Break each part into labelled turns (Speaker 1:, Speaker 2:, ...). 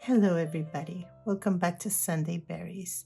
Speaker 1: Hello everybody, welcome back to Sundayberries.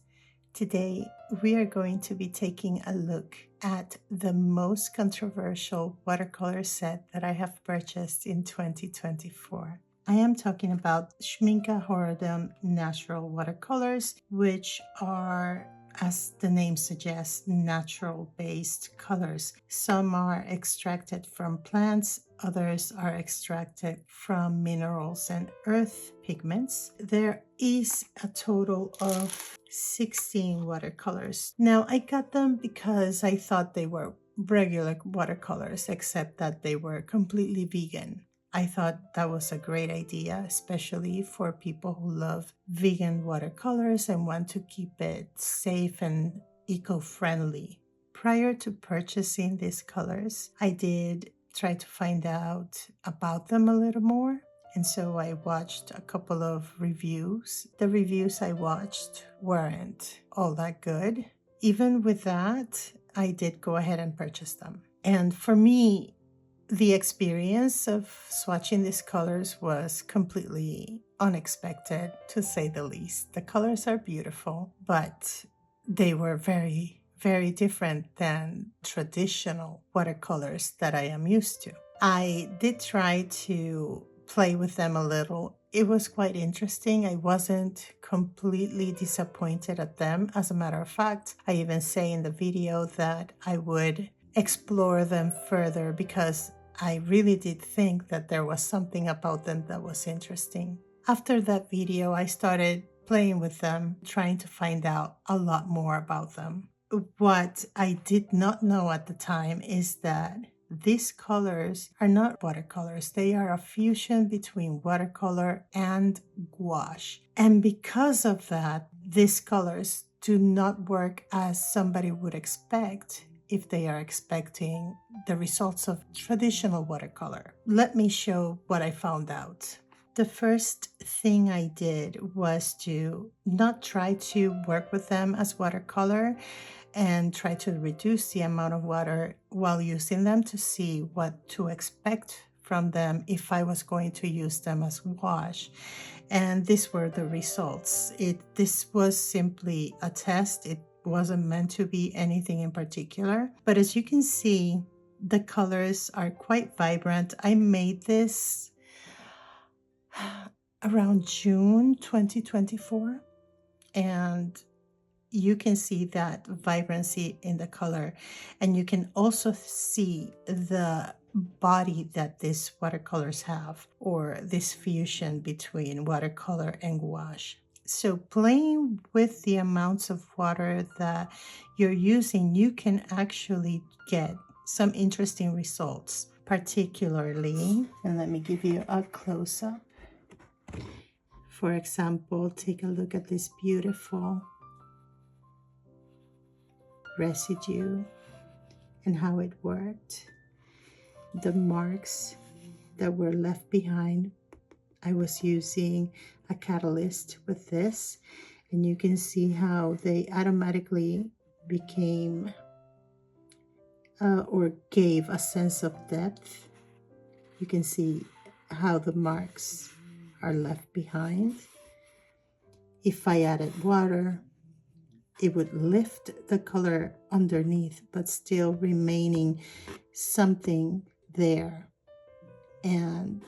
Speaker 1: Today we are going to be taking a look at the most controversial watercolor set that I have purchased in 2024. I am talking about Schmincke Horadam Natural watercolors, which are, as the name suggests, natural-based colors. Some are extracted from plants, others are extracted from minerals and earth pigments. There is a total of 16 watercolors. Now, I got them because I thought they were regular watercolors, except that they were completely vegan. I thought that was a great idea, especially for people who love vegan watercolors and want to keep it safe and eco-friendly. Prior to purchasing these colors, I did try to find out about them a little more. And so I watched a couple of reviews. The reviews I watched weren't all that good. Even with that, I did go ahead and purchase them. And for me, the experience of swatching these colors was completely unexpected, to say the least. The colors are beautiful, but they were very, very different than traditional watercolors that I am used to. I did try to play with them a little. It was quite interesting. I wasn't completely disappointed at them. As a matter of fact, I even say in the video that I would explore them further because I really did think that there was something about them that was interesting. After that video, I started playing with them, trying to find out a lot more about them. What I did not know at the time is that these colors are not watercolors. They are a fusion between watercolor and gouache. And because of that, these colors do not work as somebody would expect if they are expecting the results of traditional watercolor. Let me show what I found out. The first thing I did was to not try to work with them as watercolor and try to reduce the amount of water while using them to see what to expect from them if I was going to use them as gouache. And these were the results. This was simply a test. It wasn't meant to be anything in particular. But as you can see, the colors are quite vibrant. I made this around June 2024, and you can see that vibrancy in the color, and you can also see the body that these watercolors have, or this fusion between watercolor and gouache. So playing with the amounts of water that you're using, you can actually get some interesting results, particularly, and let me give you a close-up. For example, take a look at this beautiful residue and how it worked. The marks that were left behind, I was using a catalyst with this, and you can see how they automatically became or gave a sense of depth. You can see how the marks are left behind. If I added water, it would lift the color underneath, but still remaining something there. And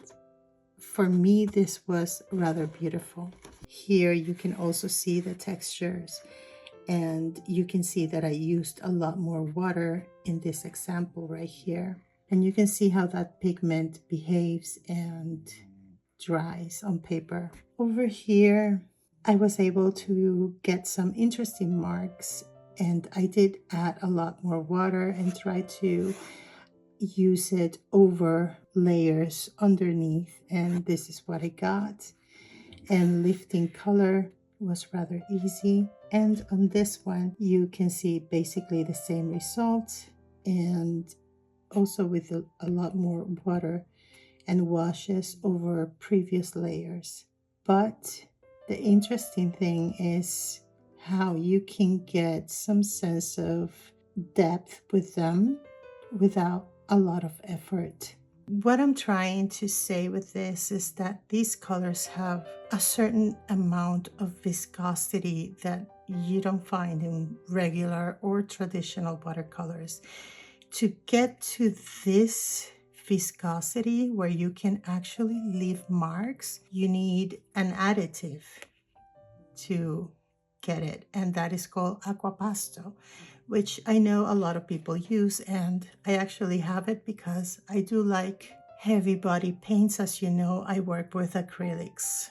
Speaker 1: for me, this was rather beautiful. Here you can also see the textures, and you can see that I used a lot more water in this example right here. And you can see how that pigment behaves and dries on paper. Over here, I was able to get some interesting marks, and I did add a lot more water and try to use it over layers underneath, and this is what I got. And lifting color was rather easy, and on this one you can see basically the same result, and also with a lot more water and washes over previous layers. But the interesting thing is how you can get some sense of depth with them without a lot of effort. What I'm trying to say with this is that these colors have a certain amount of viscosity that you don't find in regular or traditional watercolors. To get to this viscosity where you can actually leave marks, you need an additive to get it, and that is called aquapasto, which I know a lot of people use, and I actually have it because I do like heavy body paints. As you know, I work with acrylics,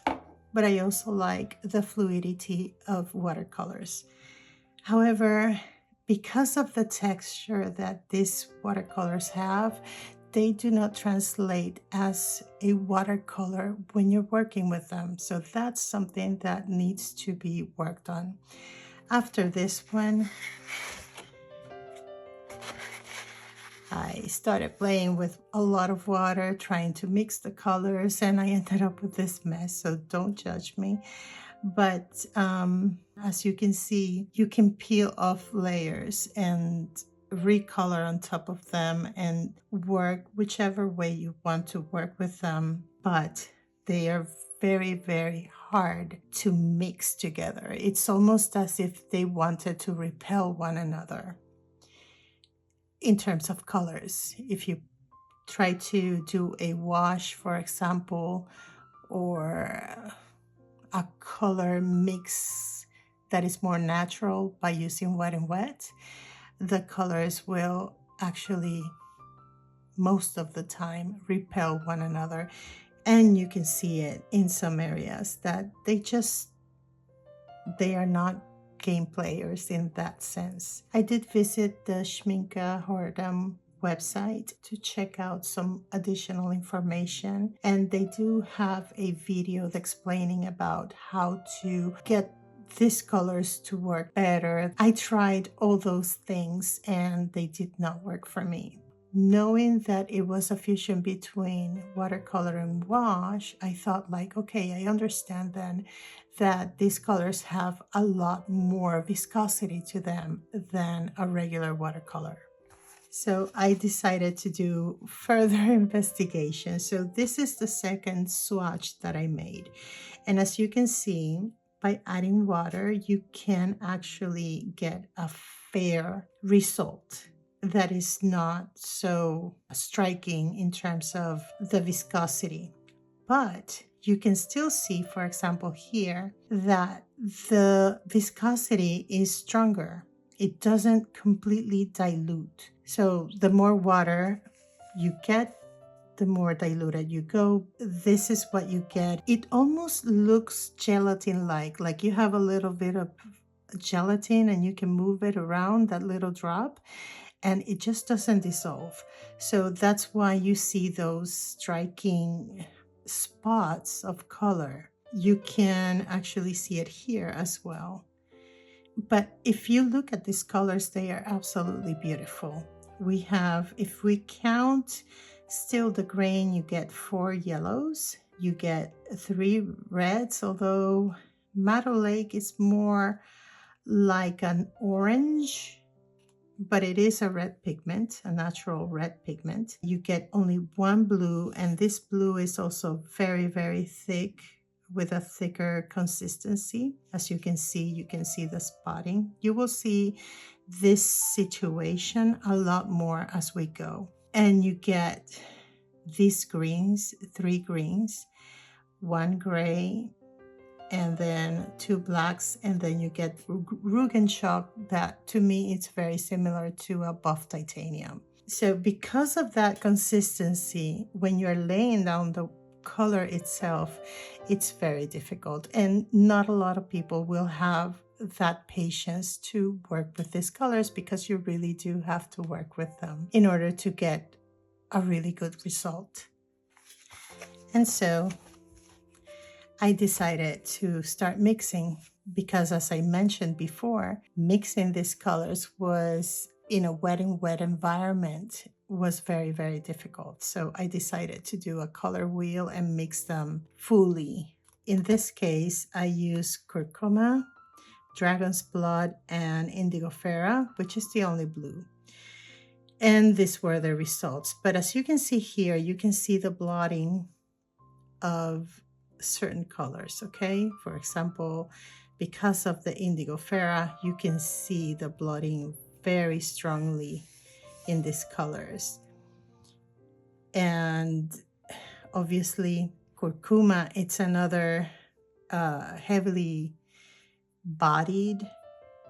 Speaker 1: but I also like the fluidity of watercolors. However, because of the texture that these watercolors have, they do not translate as a watercolor when you're working with them. So that's something that needs to be worked on. After this one, I started playing with a lot of water, trying to mix the colors, and I ended up with this mess, so don't judge me. But as you can see, you can peel off layers and recolor on top of them and work whichever way you want to work with them. But they are very, very hard to mix together. It's almost as if they wanted to repel one another in terms of colors. If you try to do a wash, for example, or a color mix that is more natural by using wet and wet, the colors will actually, most of the time, repel one another. And you can see it in some areas that they are not game players in that sense. I did visit the Schmincke Horadam website to check out some additional information, and they do have a video explaining about how to get these colors to work better. I tried all those things and they did not work for me. Knowing that it was a fusion between watercolor and wash, I thought like, okay, I understand then that these colors have a lot more viscosity to them than a regular watercolor. So I decided to do further investigation. So this is the second swatch that I made. And as you can see, by adding water, you can actually get a fair result that is not so striking in terms of the viscosity. But you can still see, for example, here that the viscosity is stronger. It doesn't completely dilute. So the more water you get, the more diluted you go. This is what you get. It almost looks gelatin-like, like you have a little bit of gelatin and you can move it around, that little drop, and it just doesn't dissolve. So that's why you see those striking spots of color. You can actually see it here as well. But if you look at these colors, they are absolutely beautiful. We have, if we count still the grain, you get 4 yellows, you get 3 reds, although Maddo Lake is more like an orange, but it is a red pigment, a natural red pigment. You get only 1 blue, and this blue is also very, very thick with a thicker consistency. As you can see the spotting. You will see this situation a lot more as we go. And you get these greens, 3 greens, 1 gray, and then 2 blacks, and then you get Rugenschok, that to me it's very similar to a buff titanium. So because of that consistency, when you're laying down the color itself, it's very difficult, and not a lot of people will have that patience to work with these colors, because you really do have to work with them in order to get a really good result. And so I decided to start mixing, because as I mentioned before, mixing these colors was in a wet environment was very, very difficult. So I decided to do a color wheel and mix them fully. In this case, I use curcuma, dragon's blood, and indigofera, which is the only blue. And these were the results. But as you can see here, you can see the blotting of certain colors, okay? For example, because of the indigo ferra, you can see the blotting very strongly in these colors. And obviously, curcuma, it's another heavily bodied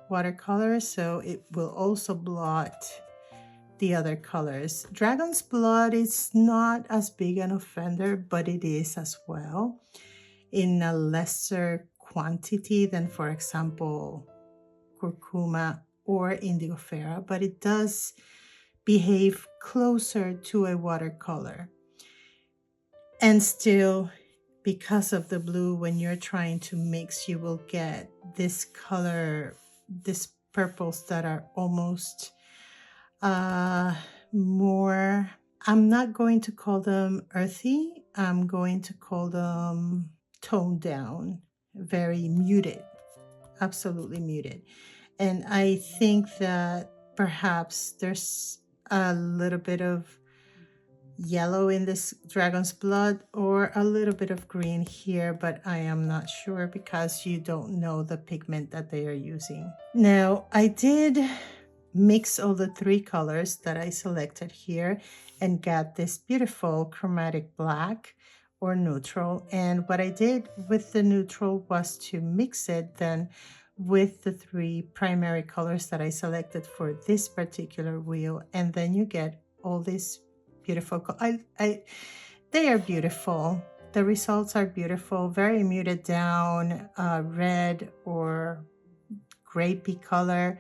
Speaker 1: watercolor, so it will also blot the other colors. Dragon's blood is not as big an offender, but it is as well, in a lesser quantity than, for example, curcuma or indigo ferra, but it does behave closer to a watercolor. And still, because of the blue, when you're trying to mix, you will get this color, these purples that are almost more, I'm not going to call them earthy, I'm going to call them toned down, very muted, absolutely muted. And I think that perhaps there's a little bit of yellow in this dragon's blood or a little bit of green here, but I am not sure because you don't know the pigment that they are using. Now, I did mix all the three colors that I selected here and got this beautiful chromatic black or neutral. And what I did with the neutral was to mix it then with the three primary colors that I selected for this particular wheel, and then you get all these beautiful they are beautiful. The results are beautiful, very muted down, red or grapey color,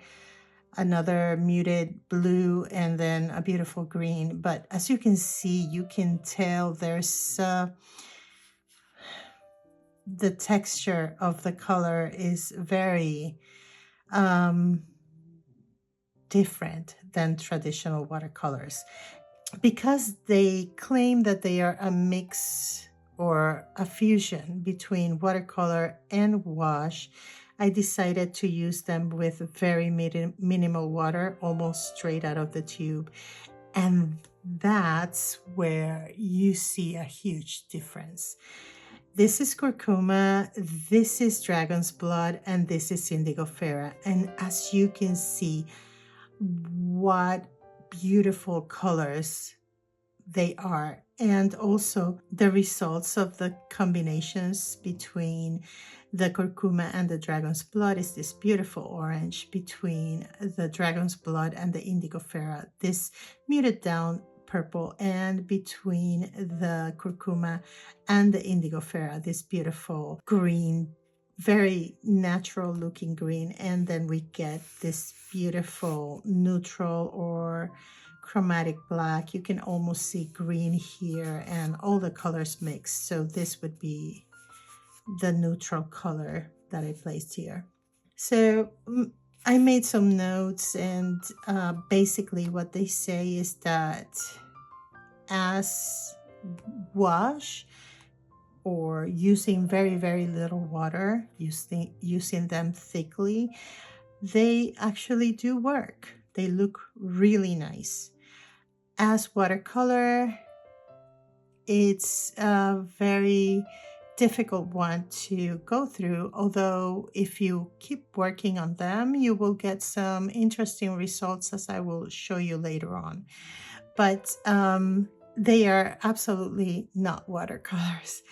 Speaker 1: another muted blue, and then a beautiful green. But as you can see, you can tell there's the texture of the color is very different than traditional watercolors. Because they claim that they are a mix or a fusion between watercolor and wash, I decided to use them with very minimal water, almost straight out of the tube. And that's where you see a huge difference. This is curcuma, this is dragon's blood, and this is indigo ferra. And as you can see, what beautiful colors they are, and also the results of the combinations between the curcuma and the dragon's blood is this beautiful orange, between the dragon's blood and the indigo ferra, this muted down purple, and between the curcuma and the indigo ferra, this beautiful green, very natural looking green. And then we get this beautiful neutral or chromatic black. You can almost see green here, and all the colors mixed. So this would be the neutral color that I placed here. So I made some notes, and basically what they say is that as wash, or using very, very little water, using them thickly, they actually do work. They look really nice. As watercolor, it's a very difficult one to go through, although if you keep working on them, you will get some interesting results, as I will show you later on. But they are absolutely not watercolors.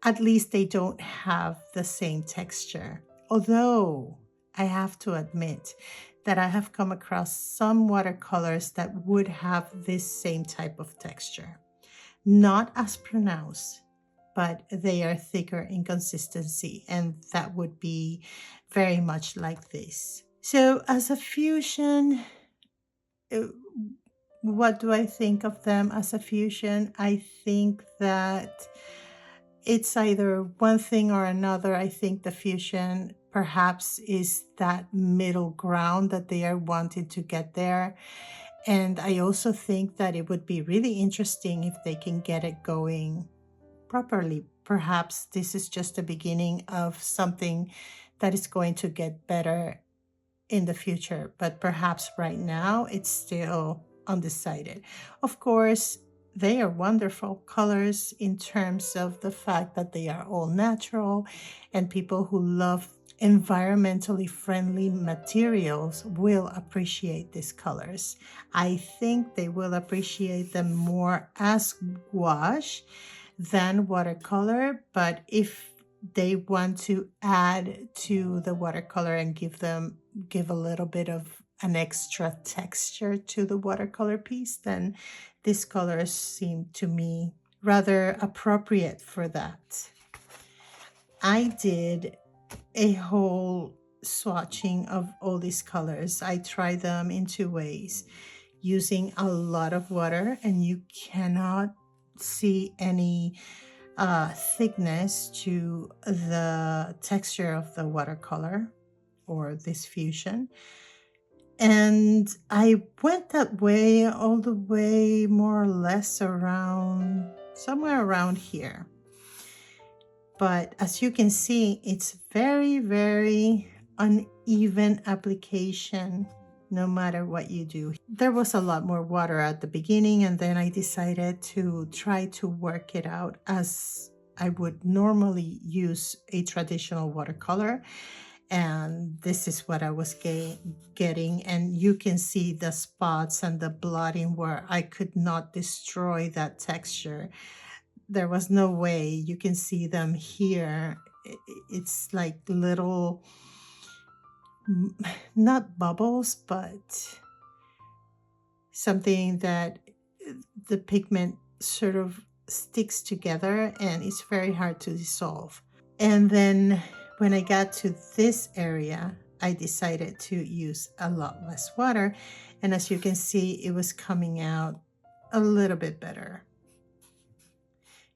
Speaker 1: At least they don't have the same texture. Although I have to admit that I have come across some watercolors that would have this same type of texture. Not as pronounced, but they are thicker in consistency, and that would be very much like this. So as a fusion, what do I think of them as a fusion? I think that it's either one thing or another. I think the fusion perhaps is that middle ground that they are wanting to get there. And I also think that it would be really interesting if they can get it going properly. Perhaps this is just the beginning of something that is going to get better in the future. But perhaps right now it's still undecided. Of course, they are wonderful colors in terms of the fact that they are all natural, and people who love environmentally friendly materials will appreciate these colors. I think they will appreciate them more as gouache than watercolor, but if they want to add to the watercolor and give a little bit of an extra texture to the watercolor piece, then these colors seem to me rather appropriate for that. I did a whole swatching of all these colors. I tried them in two ways, using a lot of water, and you cannot see any thickness to the texture of the watercolor or this fusion. And I went that way all the way more or less around somewhere around here. But as you can see, it's very, very uneven application no matter what you do. There was a lot more water at the beginning, and then I decided to try to work it out as I would normally use a traditional watercolor. And this is what I was getting. And you can see the spots and the blotting where I could not destroy that texture. There was no way. You can see them here. It's like little, not bubbles, but something that the pigment sort of sticks together, and it's very hard to dissolve. And then when I got to this area, I decided to use a lot less water. And as you can see, it was coming out a little bit better,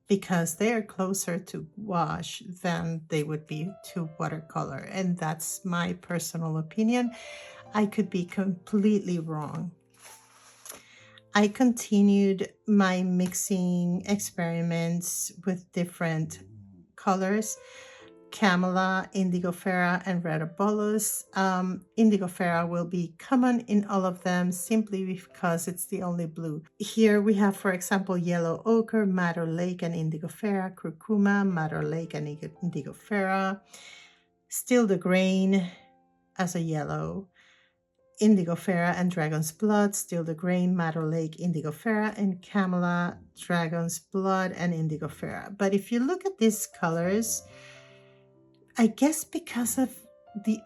Speaker 1: because they are closer to gouache than they would be to watercolor. And that's my personal opinion. I could be completely wrong. I continued my mixing experiments with different colors: Camela, Indigofera, and Red Bolus. Indigofera will be common in all of them simply because it's the only blue. Here we have, for example, Yellow Ochre, Madder Lake, and Indigofera, Curcuma, Madder Lake, and Indigofera. Still the Grain as a yellow, Indigofera and Dragon's Blood, Still the Grain, Madder Lake, Indigofera, and Camela, Dragon's Blood, and Indigofera. But if you look at these colors, I guess because of the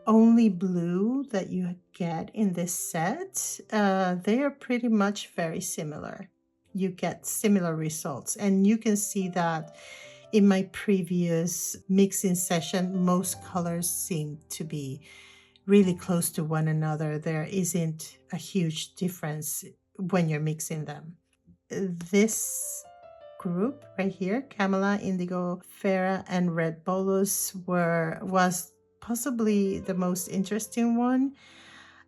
Speaker 1: only blue that you get in this set, they are pretty much very similar. You get similar results, and you can see that in my previous mixing session, most colors seem to be really close to one another. There isn't a huge difference when you're mixing them. This group right here, Camela, Indigofera, and Red Bolus, was possibly the most interesting one.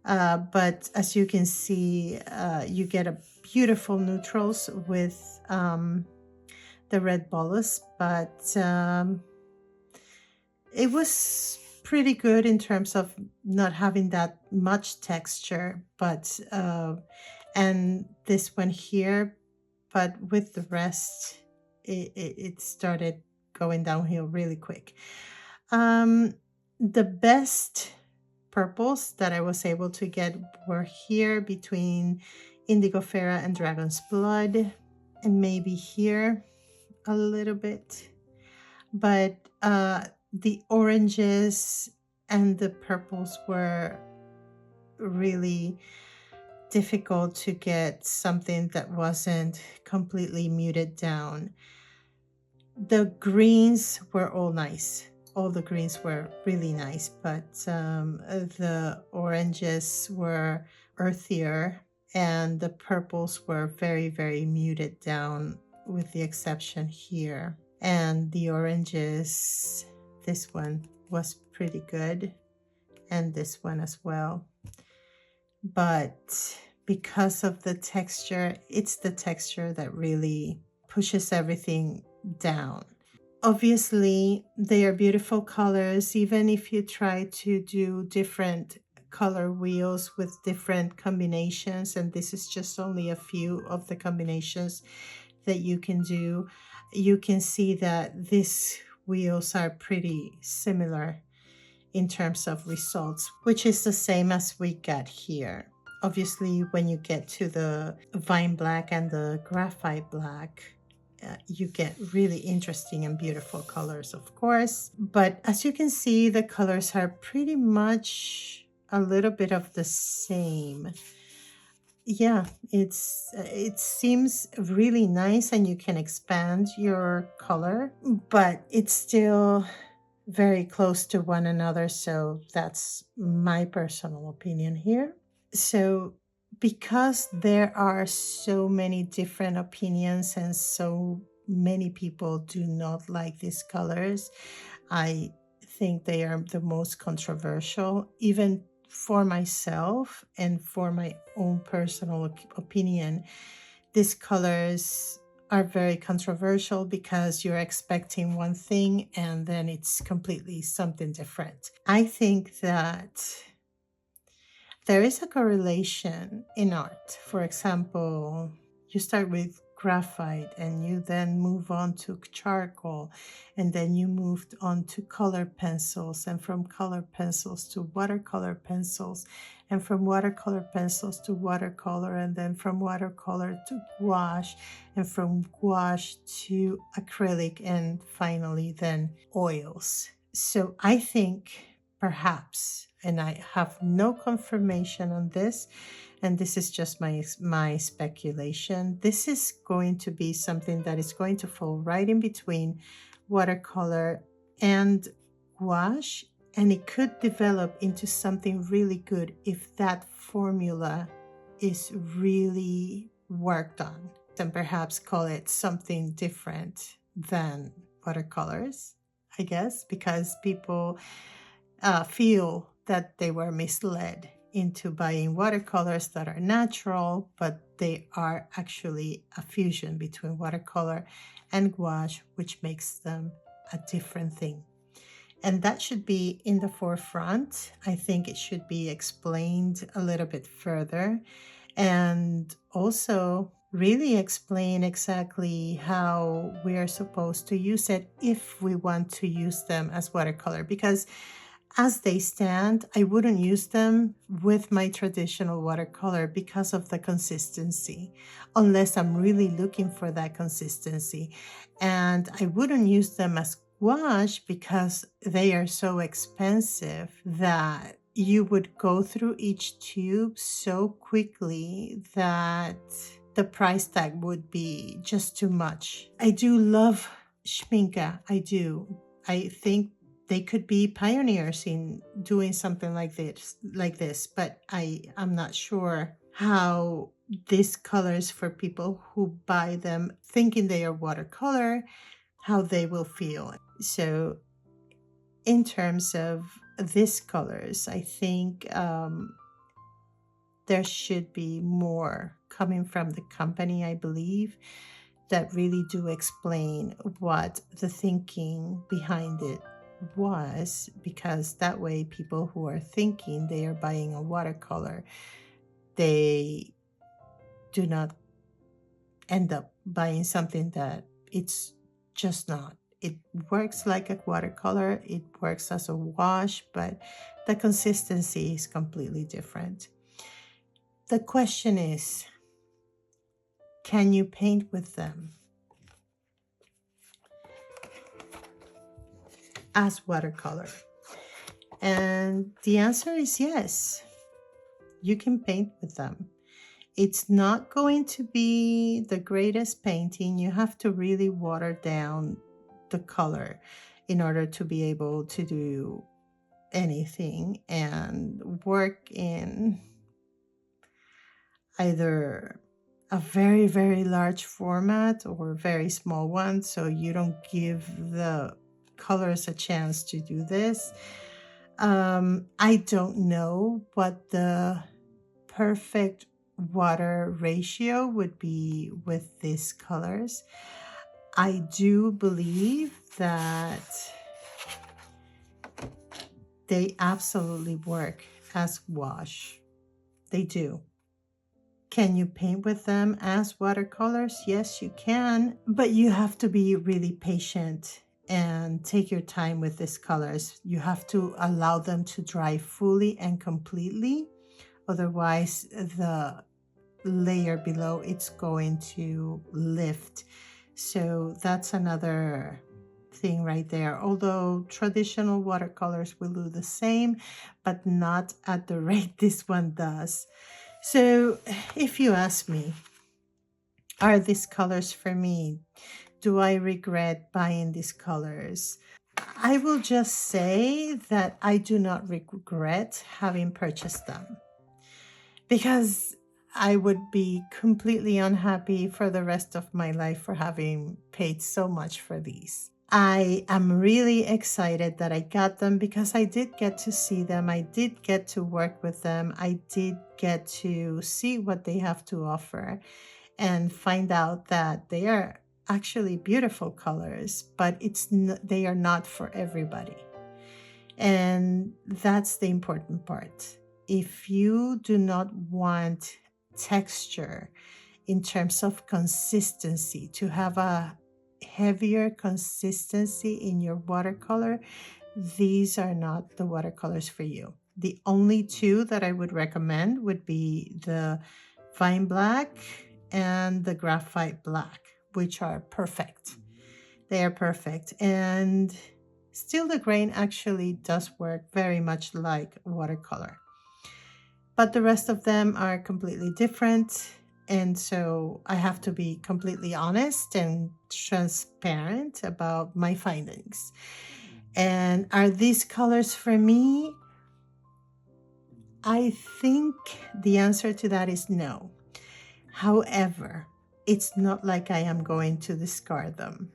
Speaker 1: But as you can see, you get a beautiful neutrals with the Red Bolus, but it was pretty good in terms of not having that much texture, but and this one here, but with the rest, it started going downhill really quick. The best purples that I was able to get were here between Indigofera and Dragon's Blood, and maybe here a little bit. But the oranges and the purples were really difficult to get something that wasn't completely muted down. The greens were all nice. All the greens were really nice, but the oranges were earthier, and the purples were very, very muted down, with the exception here. And the oranges, this one was pretty good, and this one as well. But because of the texture, it's the texture that really pushes everything down. Obviously, they are beautiful colors. Even if you try to do different color wheels with different combinations, and this is just only a few of the combinations that you can do. You can see that these wheels are pretty similar in terms of results, which is the same as we got here. Obviously, when you get to the vine black and the graphite black, you get really interesting and beautiful colors, of course. But as you can see, the colors are pretty much a little bit of the same. Yeah, it seems really nice, and you can expand your color, but it's still very close to one another. So that's my personal opinion here. So because there are so many different opinions and so many people do not like these colors, I think they are the most controversial, even for myself and for my own personal opinion. These colors are very controversial because you're expecting one thing and then it's completely something different. I think that there is a correlation in art. For example, you start with graphite and you then move on to charcoal, and then you moved on to color pencils, and from color pencils to watercolor pencils, and from watercolor pencils to watercolor, and then from watercolor to gouache, and from gouache to acrylic, and finally then oils. So I think perhaps, and I have no confirmation on this, and this is just my speculation, this is going to be something that is going to fall right in between watercolor and gouache, and it could develop into something really good if that formula is really worked on, and perhaps call it something different than watercolors, I guess, because people feel that they were misled into buying watercolors that are natural, but they are actually a fusion between watercolor and gouache, which makes them a different thing. And that should be in the forefront. I think it should be explained a little bit further, and also really explain exactly how we are supposed to use it if we want to use them as watercolor. Because as they stand, I wouldn't use them with my traditional watercolor because of the consistency, unless I'm really looking for that consistency. And I wouldn't use them as gouache because they are so expensive that you would go through each tube so quickly that the price tag would be just too much. I do love Schmincke. I do. I think they could be pioneers in doing something like this, but I'm not sure how these colors, for people who buy them thinking they are watercolor, how they will feel. So in terms of these colors, I think there should be more coming from the company, I believe, that really do explain what the thinking behind it was, because that way people who are thinking they are buying a watercolor, they do not end up buying something that it's just not. It works like a watercolor, it works as a wash, but the consistency is completely different. The question is, can you paint with them as watercolor? And the answer is yes, you can paint with them. It's not going to be the greatest painting. You have to really water down the color in order to be able to do anything and work in either a very, very large format or a very small one, so you don't give the colors a chance to do this. I don't know what the perfect water ratio would be with these colors. I do believe that they absolutely work as gouache. They do. Can you paint with them as watercolors? Yes, you can, but you have to be really patient and take your time with these colors. You have to allow them to dry fully and completely. Otherwise, the layer below it's going to lift. So that's another thing right there. Although traditional watercolors will do the same, but not at the rate this one does. So if you ask me, are these colors for me? Do I regret buying these colors? I will just say that I do not regret having purchased them, because I would be completely unhappy for the rest of my life for having paid so much for these. I am really excited that I got them because I did get to see them. I did get to work with them. I did get to see what they have to offer and find out that they are actually beautiful colors, but they are not for everybody. And that's the important part. If you do not want texture in terms of consistency, to have a heavier consistency in your watercolor, these are not the watercolors for you. The only two that I would recommend would be the Vine Black and the Graphite Black, which are perfect. They are perfect. And still the grain actually does work very much like watercolor. But the rest of them are completely different. And so I have to be completely honest and transparent about my findings. And are these colors for me? I think the answer to that is no. However, it's not like I am going to discard them.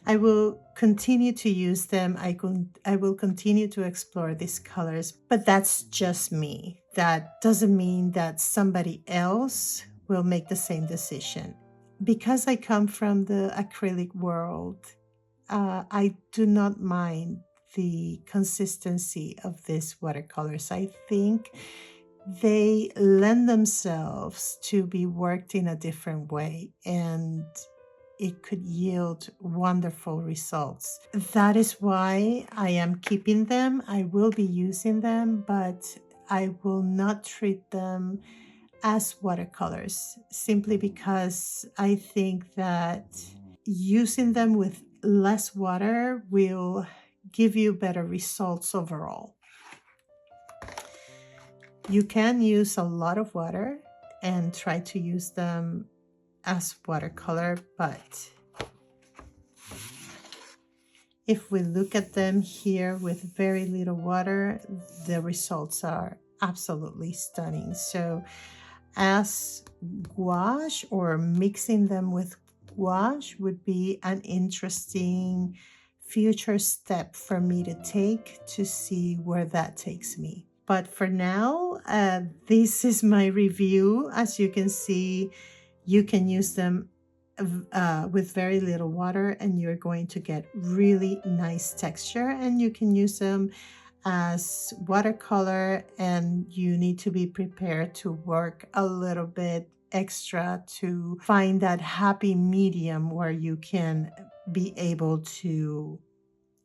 Speaker 1: I will continue to use them. I will continue to explore these colors, but that's just me. That doesn't mean that somebody else will make the same decision. Because I come from the acrylic world, I do not mind the consistency of these watercolors. I think they lend themselves to be worked in a different way, and it could yield wonderful results. That is why I am keeping them. I will be using them, but I will not treat them as watercolors, simply because I think that using them with less water will give you better results overall. You can use a lot of water and try to use them as watercolor, but if we look at them here with very little water, the results are absolutely stunning. So as gouache, or mixing them with gouache, would be an interesting future step for me to take to see where that takes me. But for now, this is my review. As you can see, you can use them with very little water and you're going to get really nice texture, and you can use them as watercolor, and you need to be prepared to work a little bit extra to find that happy medium where you can be able to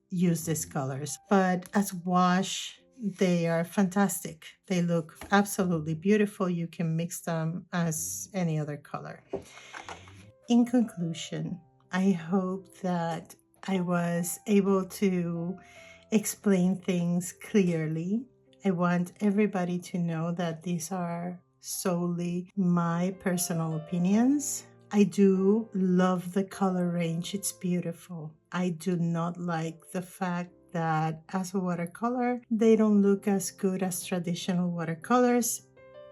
Speaker 1: use these colors. But as wash, they are fantastic. They look absolutely beautiful. You can mix them as any other color. In conclusion, I hope that I was able to explain things clearly. I want everybody to know that these are solely my personal opinions. I do love the color range. It's beautiful. I do not like the fact that as a watercolor, they don't look as good as traditional watercolors.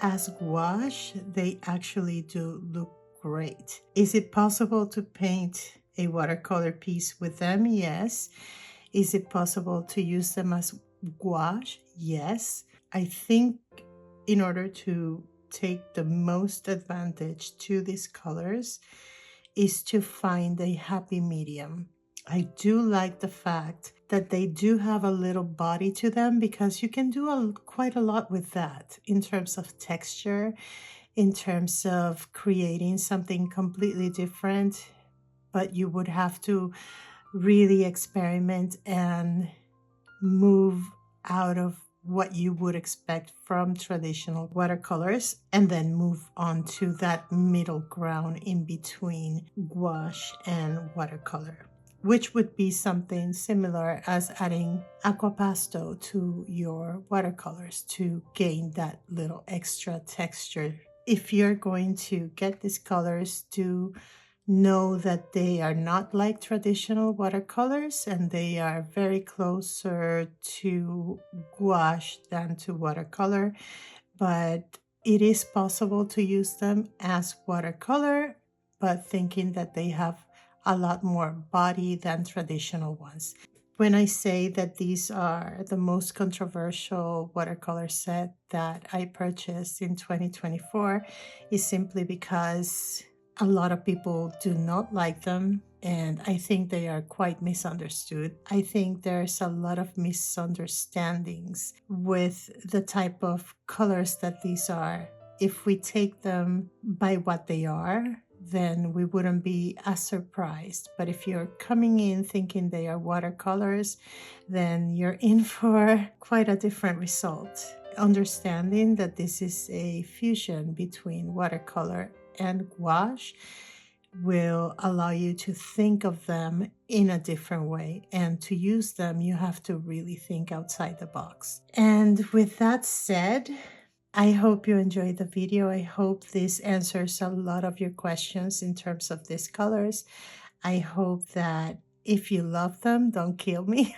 Speaker 1: As gouache, they actually do look great. Is it possible to paint a watercolor piece with them? Yes. Is it possible to use them as gouache? Yes. I think in order to take the most advantage to these colors is to find a happy medium. I do like the fact that they do have a little body to them, because you can do quite a lot with that in terms of texture, in terms of creating something completely different, but you would have to really experiment and move out of what you would expect from traditional watercolors, and then move on to that middle ground in between gouache and watercolor, which would be something similar as adding aquapasto to your watercolors to gain that little extra texture. If you're going to get these colors, do know that they are not like traditional watercolors, and they are very closer to gouache than to watercolor, but it is possible to use them as watercolor, but thinking that they have a lot more body than traditional ones. When I say that these are the most controversial watercolor set that I purchased in 2024, is simply because a lot of people do not like them, and I think they are quite misunderstood. I think there's a lot of misunderstandings with the type of colors that these are. If we take them by what they are, then we wouldn't be as surprised. But if you're coming in thinking they are watercolors, then you're in for quite a different result. Understanding that this is a fusion between watercolor and gouache will allow you to think of them in a different way, and to use them you have to really think outside the box. And with that said, I hope you enjoyed the video. I hope this answers a lot of your questions in terms of these colors. I hope that if you love them, don't kill me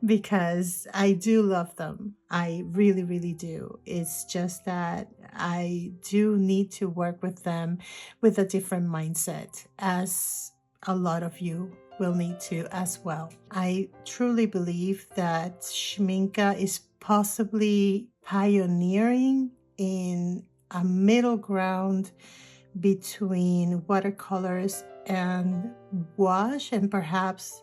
Speaker 1: because I do love them. I really, really do. It's just that I do need to work with them with a different mindset, as a lot of you will need to as well. I truly believe that Schmincke is possibly pioneering in a middle ground between watercolors and gouache, and perhaps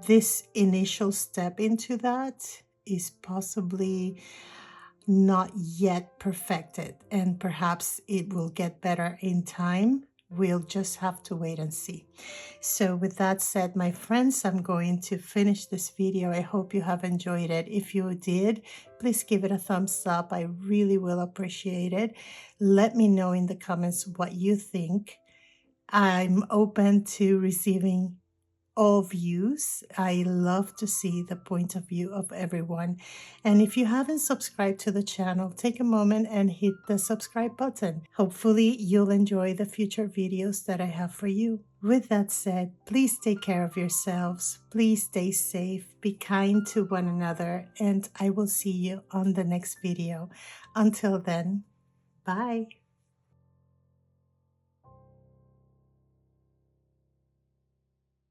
Speaker 1: this initial step into that is possibly not yet perfected, and perhaps it will get better in time. We'll just have to wait and see. So with that said, my friends, I'm going to finish this video. I hope you have enjoyed it. If you did, please give it a thumbs up. I really will appreciate it. Let me know in the comments what you think. I'm open to receiving all views. I love to see the point of view of everyone. And if you haven't subscribed to the channel, take a moment and hit the subscribe button. Hopefully you'll enjoy the future videos that I have for you. With that said, please take care of yourselves. Please stay safe, be kind to one another, and I will see you on the next video. Until then, bye.